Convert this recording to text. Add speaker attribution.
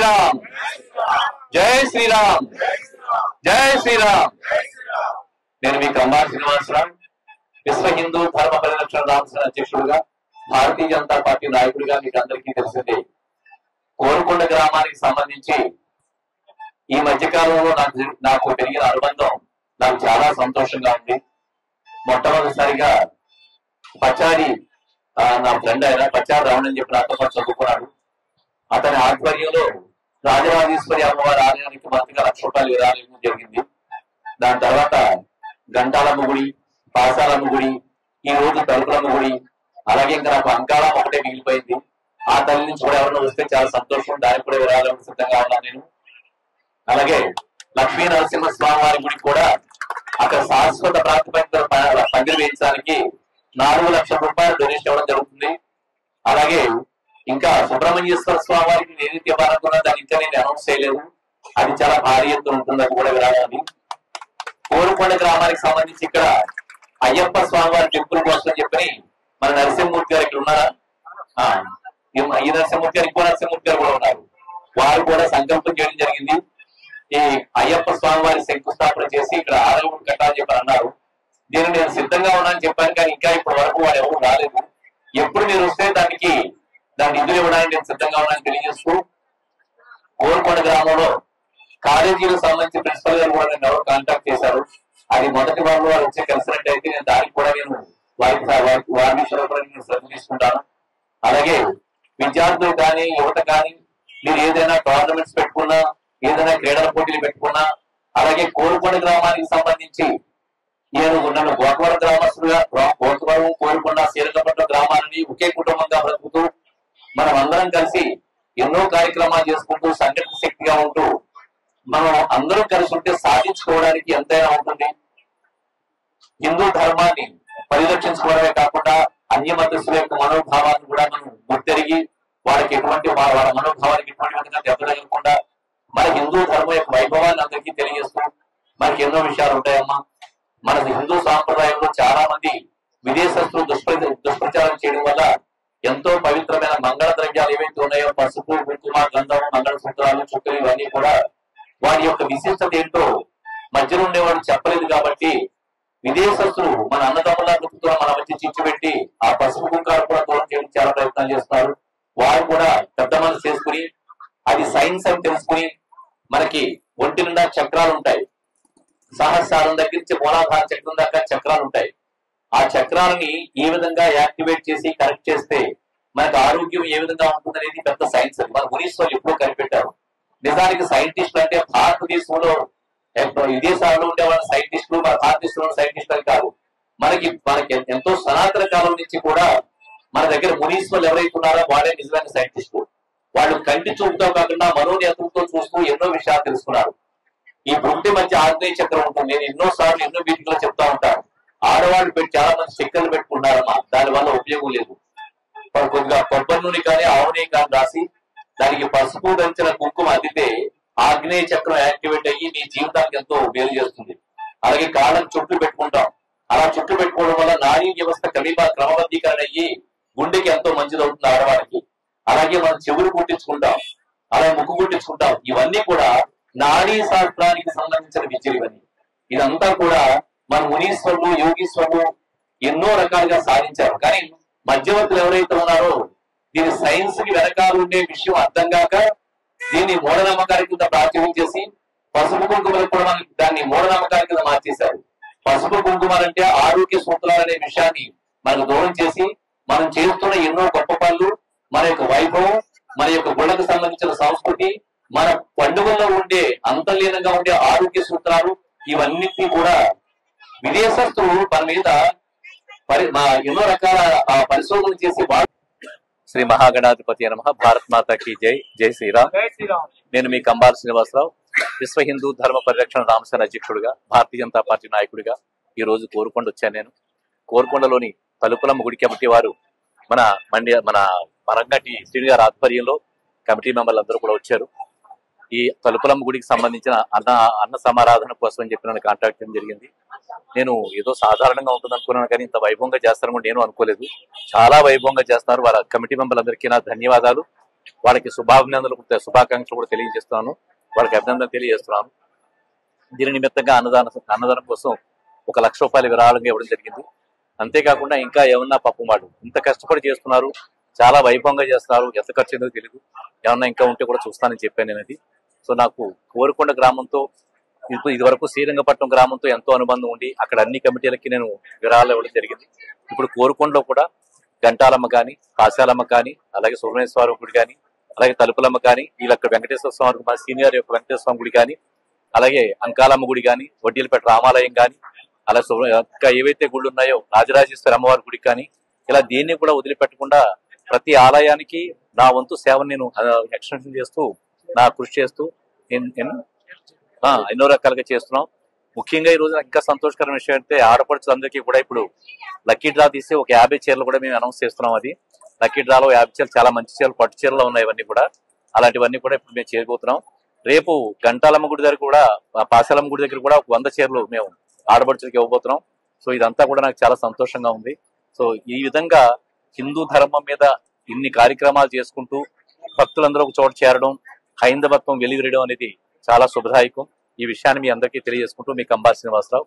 Speaker 1: శ్రీరామ్, జై శ్రీరామ్, జై శ్రీరామ్. నేను మీ కంబార్ శ్రీనివాసరావు, విశ్వ హిందూ ధర్మ పరిరక్షణ రామసేన అధ్యక్షుడుగా, భారతీయ జనతా పార్టీ నాయకుడిగా మీకు అందరికీ తెలిసిందే. కోరుకొండ గ్రామానికి సంబంధించి ఈ మధ్యకాలంలో నాకు పెరిగిన అనుబంధం నాకు చాలా సంతోషంగా ఉంది. మొట్టమొదటిసారిగా పచారి నా ఫ్రెండ్ అయినా పచారి రావణ్ అని చెప్పి నాతో పాటు చదువుకున్నాడు. అతని ఆధ్వర్యంలో రాజరాజేశ్వరి అమ్మవారి ఆలయానికి మొదటిగా ₹1,00,000 విరాళం జరిగింది. దాని తర్వాత గంటాలమ్మ గుడి, పాసాలమ్మ గుడి, ఈ రోజు తలుపులమ్మ గుడి, అలాగే ఇంకా నాకు అంకాళం ఒకటే మిగిలిపోయింది. ఆ తల్లి నుంచి కూడా ఎవరైనా వస్తే చాలా సంతోషం, దానికి కూడా విరాళం సిద్ధంగా ఉన్నాను నేను. అలాగే లక్ష్మీ నరసింహ స్వామి వారి గుడి కూడా అక్కడ శాశ్వత ప్రాతిపదికన పందిరి వేయించడానికి ₹4,00,000 డొనేషన్ ఇవ్వడం జరుగుతుంది. అలాగే ఇంకా సుబ్రహ్మణ్యేశ్వర స్వామి వారికి ఏదైతే ఇవ్వాలనుకున్నా దాన్ని ఇంకా నేను అనౌన్స్ చేయలేదు, అది చాలా భారీ ఎత్తున ఉంటుంది, అది కూడా విరాళాన్ని. కోరుకొండ గ్రామానికి సంబంధించి ఇక్కడ అయ్యప్ప స్వామి వారి టెంపుల్ కోసం చెప్పని మన నరసింహమూర్తి గారు ఇక్కడ ఉన్నారా? ఈ నరసింహమూర్తి గారు, ఇంకో నరసింహమూర్తి గారు కూడా ఉన్నారు. వారు కూడా సంకల్పం చేయడం జరిగింది. ఈ అయ్యప్ప స్వామి వారి శంకుస్థాపన చేసి ఇక్కడ ఆలయం కట్టాలని చెప్పి అన్నారు. నేను సిద్ధంగా ఉన్నానని చెప్పాను, కానీ ఇంకా ఇప్పటి వరకు వాడు ఎవరు రాలేదు. ఎప్పుడు మీరు వస్తే దాన్ని నిధులు ఇవ్వడానికి నేను సిద్ధంగా ఉన్నానని తెలియజేస్తూ, కోరుకొండ గ్రామంలో కాలేజీలకు సంబంధించి ప్రిన్సిపల్ గారు కూడా నన్ను ఎవరు కాంటాక్ట్ చేశారు. అది మొదటి వారు వచ్చి కలిసినట్టయితే నేను దానికి కూడా నేను వారి విషయంలో కూడా నేను శ్రద్ధ తీసుకుంటాను. అలాగే విద్యార్థులు కానీ యువత కానీ మీరు ఏదైనా టోర్నమెంట్స్ పెట్టుకున్నా, ఏదైనా క్రీడల పోటీలు పెట్టుకున్నా, అలాగే కోరుకొండ గ్రామానికి సంబంధించి నన్ను గోకవరం గ్రామస్తులుగా, గోకవరం, కోరుకొండ, శ్రీరంగపట్నం గ్రామాలని ఒకే కుటుంబంగా బ్రతుకుతూ మనం అందరం కలిసి ఎన్నో కార్యక్రమాలు చేసుకుంటూ సంఘటన శక్తిగా ఉంటూ మనం అందరం కలిసి ఉంటే సాధించుకోవడానికి ఎంతైనా ఉంటుంది. హిందూ ధర్మాన్ని పరిరక్షించుకోవడమే కాకుండా అన్య మతస్థుల యొక్క మనోభావాన్ని కూడా మనం గుర్తెరిగి వాళ్ళకి వాళ్ళ మనోభావానికి ఎటువంటి విధంగా దెబ్బతగలకుండా మన హిందూ ధర్మం యొక్క వైభవాన్ని అందరికీ తెలియజేస్తూ మనకి ఎన్నో విషయాలు ఉంటాయమ్మా. మన హిందూ సాంప్రదాయంలో చాలా మంది విదేశస్తులు దుష్ప్రచారం చేయడం వల్ల ఎంతో పవిత్రమైన మంగళ ద్రవ్యాలు ఏవైతే ఉన్నాయో, పసుపు, కుంకుమ, గంధం, మంగళసూత్రాలు, చుక్కలు, ఇవన్నీ కూడా వారి యొక్క విశిష్టత ఏంటో మధ్యలో ఉండేవాడు చెప్పలేదు. కాబట్టి విదేశస్తులు మన అన్నదమ్ములా బతుకుతున్న మన మధ్య చిచ్చుపెట్టి ఆ పసుపు కుంకాలు కూడా దూరం చేయడం చాలా ప్రయత్నాలు చేస్తున్నారు. వారు కూడా పెద్ద మనసు చేసుకుని అది సైన్స్ అని తెలుసుకుని మనకి ఒంటి నిండా చక్రాలు ఉంటాయి. సహస్రారం దగ్గర నుంచి మూలాధార చక్రం దాకా చక్రాలు ఉంటాయి. ఆ చక్రాలని ఏ విధంగా యాక్టివేట్ చేసి కరెక్ట్ చేస్తే మనకు ఆరోగ్యం ఏ విధంగా ఉంటుంది అనేది పెద్ద సైన్స్. అది మన మునీశ్వర్లు ఎప్పుడూ కనిపెట్టారు. నిజానికి సైంటిస్టులు అంటే భారతదేశంలో విదేశాల్లో ఉండే వాళ్ళ సైంటిస్టులు, మన భారతదేశంలో సైంటిస్టులు కాదు. మనకి ఎంతో సనాతన కాలం నుంచి కూడా మన దగ్గర మునీశ్వర్లు ఎవరైతే ఉన్నారో వాళ్ళే నిజమైన సైంటిస్టులు. వాళ్ళు కంటి చూపుతో కాకుండా మనోనేతంతో చూస్తూ ఎన్నో విషయాలు తెలుసుకున్నారు. ఈ భృంటి మధ్య ఆగ్నేయ చక్రం ఉంటుంది. నేను ఎన్నోసార్లు ఎన్నో వీటిలో చెప్తా ఉంటాను. ఆడవాళ్ళు చాలా మంది చక్కెరలు పెట్టుకున్నారమ్మా, దాని వల్ల ఉపయోగం లేదు. కొద్దిగా కొబ్బరి నూనె కానీ ఆవు నెయ్యి కానీ రాసి దానికి పసుపు దంచిన కుంకుమ అద్దితే ఆగ్నేయ చక్రం యాక్టివేట్ అయ్యి నీ జీవితానికి ఎంతో మేలు చేస్తుంది. అలాగే కాళ్ళకు చుట్లు పెట్టుకుంటాం. అలా చుట్లు పెట్టుకోవడం వల్ల నాడీ వ్యవస్థ క్రమబద్ధీకరణ అయ్యి గుండెకి ఎంతో మంచిది అవుతుంది ఆడవారికి. అలాగే మనం చెవులు కుట్టించుకుంటాం, అలాగే ముక్కు కుట్టించుకుంటాం. ఇవన్నీ కూడా నాడీ శాస్త్రానికి సంబంధించిన విద్యలు. ఇవన్నీ ఇదంతా కూడా మన మునీశ్వరులు, యోగీశ్వరులు ఎన్నో రకాలుగా సాధించారు. కానీ మధ్యవర్తులు ఎవరైతే ఉన్నారో దీని సైన్స్ కి వెనకాల ఉండే విషయం అర్థం కాక దీన్ని మూఢనమ్మకాల కింద ప్రాచుర్యం చేసి పసుపు కుంకుమలు కూడా మనకి దాన్ని మూఢనమ్మకాల కింద మార్చేశారు. పసుపు కుంకుమలంటే ఆరోగ్య సూత్రాలు అనే విషయాన్ని మనకు దూరం చేసి మనం చేస్తున్న ఎన్నో గొప్ప పనులు, మన యొక్క వైభవం, మన యొక్క గుళ్ళకు సంబంధించిన సంస్కృతి, మన పండుగల్లో ఉండే అంతర్లీనంగా ఉండే ఆరోగ్య సూత్రాలు, ఇవన్నిటినీ కూడా విదేశస్తులు మన మీద ఎన్నో రకాల పరిశోధనలు చేసి శ్రీ మహాగణాధిపతి నమః. భారత్ మాతాకి జై. జై శ్రీరామ్. నేను మీ కంబార్ శ్రీనివాసరావు, విశ్వ హిందూ ధర్మ పరిరక్షణ రామసేన అధ్యక్షుడిగా, భారతీయ జనతా పార్టీ నాయకుడిగా ఈ రోజు కోరుకొండ వచ్చాను. నేను కోరుకొండలోని తలుపులమ్మ గుడి కమిటీ వారు మన మరంగటి శ్రీని గారి ఆధ్వర్యంలో కమిటీ మెంబర్లు అందరూ కూడా వచ్చారు. ఈ తలుపులమ్మ గుడికి సంబంధించిన అన్న సమారాధన కోసం అని చెప్పి నన్ను కాంటాక్ట్ చేయడం జరిగింది. నేను ఏదో సాధారణంగా ఉంటుంది అనుకున్నాను, కానీ ఇంత వైభవంగా చేస్తారని కూడా నేను అనుకోలేదు. చాలా వైభవంగా చేస్తున్నారు. వారి కమిటీ మెంబర్లందరికీ నా ధన్యవాదాలు.
Speaker 2: వాళ్ళకి శుభాకాంక్షలు కూడా తెలియజేస్తున్నాను, వాళ్ళకి అభినందనలు తెలియజేస్తున్నాను. దీని నిమిత్తంగా అన్నదానం కోసం 1 లక్ష రూపాయలు విరాళంగా ఇవ్వడం జరిగింది. అంతేకాకుండా ఇంకా ఏమన్నా పాపం వాళ్ళు ఇంత కష్టపడి చేస్తున్నారు, చాలా వైభవంగా చేస్తున్నారు, ఎంత ఖర్చు ఏందో తెలియదు, ఏమన్నా ఇంకా ఉంటే కూడా చూస్తానని చెప్పాను నేను. అది సో నాకు కోరుకొండ గ్రామంతో ఇది వరకు శ్రీరంగపట్నం గ్రామంతో ఎంతో అనుబంధం ఉండి అక్కడ అన్ని కమిటీలకి నేను విరాళాలు ఇవ్వడం జరిగింది. ఇప్పుడు కోరుకొండలో కూడా గంటాలమ్మ కానీ, కాశాలమ్మ కానీ, అలాగే సుబ్రహ్మణ్యేశ్వర గుడి కానీ, అలాగే తలుపులమ్మ కానీ, వీళ్ళక్కడ వెంకటేశ్వర స్వామి మా సీనియర్ యొక్క వెంకటేశ్వర స్వామి గుడి కానీ, అలాగే అంకాలమ్మ గుడి కానీ, వడ్డీలపేట రామాలయం కానీ, అలా ఇంకా ఏవైతే గుళ్ళు ఉన్నాయో రాజరాజేశ్వరి అమ్మవారి గుడి కానీ, ఇలా దేన్ని కూడా వదిలిపెట్టకుండా ప్రతి ఆలయానికి నా వంతు సేవను నేను ఎక్స్టెన్షన్ చేస్తూ నా కృషి చేస్తూ ఎన్నో రకాలుగా చేస్తున్నాం. ముఖ్యంగా ఈ రోజు ఇంకా సంతోషకరమైన విషయం అంటే ఆడపడుచులందరికీ కూడా ఇప్పుడు లక్కీ డ్రా తీసి ఒక 50 చీరలు కూడా మేము అనౌన్స్ చేస్తున్నాం. అది లక్కీ డ్రాలో 50 చీరలు, చాలా మంచి చీరలు, పట్టు చీరలు ఉన్నాయి. ఇవన్నీ కూడా అలాంటివన్నీ కూడా ఇప్పుడు మేము చేయబోతున్నాం. రేపు గంటాలమ్మ గుడి దగ్గర కూడా, పాశాలమ్మ గుడి దగ్గర కూడా 100 చీరలు మేము ఆడపడుచులకి ఇవ్వబోతున్నాం. సో ఇదంతా కూడా నాకు చాలా సంతోషంగా ఉంది. సో ఈ విధంగా హిందూ ధర్మం మీద ఇన్ని కార్యక్రమాలు చేసుకుంటూ భక్తులందరూ ఒక చోట చేరడం, హైందవత్వం వెలుగురేయడం అనేది చాలా శుభదాయకం. ఈ విషయాన్ని మీ అందరికీ తెలియజేసుకుంటూ మీ కంబాల శ్రీనివాసరావు.